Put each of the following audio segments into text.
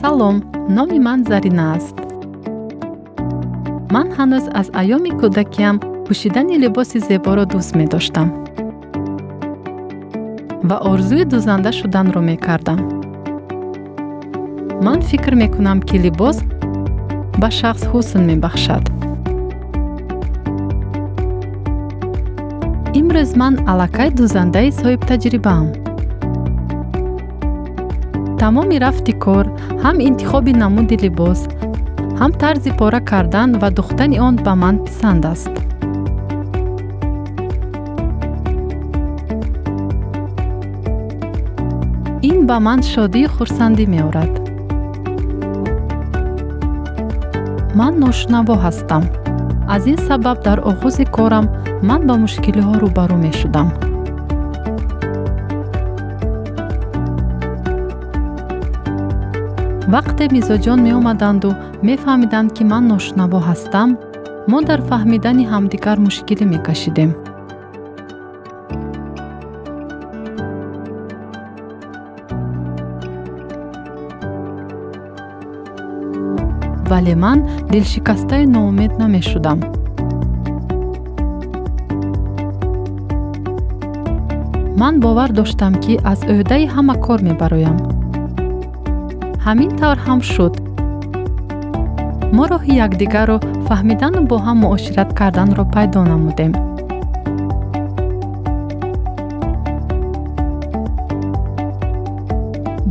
салом, номи ман Зарина аст. ман ҳанӯз аз айёми кӯдакиям пӯшидани либоси зеборо дӯст медоштам ва орзуи дӯзанда шуданро мекардам. ман фикр мекунам ки либос ба шахс ҳусн мебахшад. имрӯз ман аллакай дӯзандаи соҳибтаҷрибаам. тамоми рафти кор, ҳам интихоби намуди либос, ҳам тарзи пора кардан ва духтани он ба ман писанд аст. ин ба ман шодию хурсандӣ меорад. ман ношунаво ҳастам. аз ин сабаб дар оғози корам ман ба мушкилиҳо рӯбарӯ мешудам. вақте мизоҷон меомаданду мефаҳмиданд ки ман ношунаво ҳастам, мо дар фаҳмидани ҳамдигар мушкилӣ мекашидем. вале ман дилшикастаю ноумед намешудам. ман бовар доштам ки аз ӯҳдаи ҳама кор мебароям. ҳамин тавр ҳам шуд. мо роҳи якдигарро фаҳмидану бо ҳам муошират карданро пайдо намудем.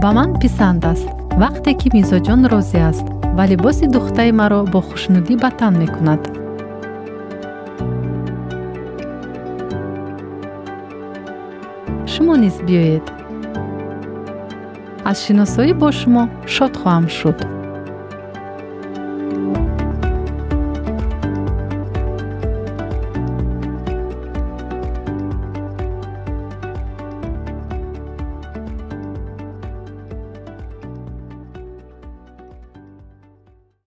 ба ман писанд аст вақте ки мизоҷон розӣ аст ва либоси духтаи маро бо хушнудӣ ба тан мекунад. шумо низ биёед. аз шиносоӣ бо шумо шод хоҳам шуд.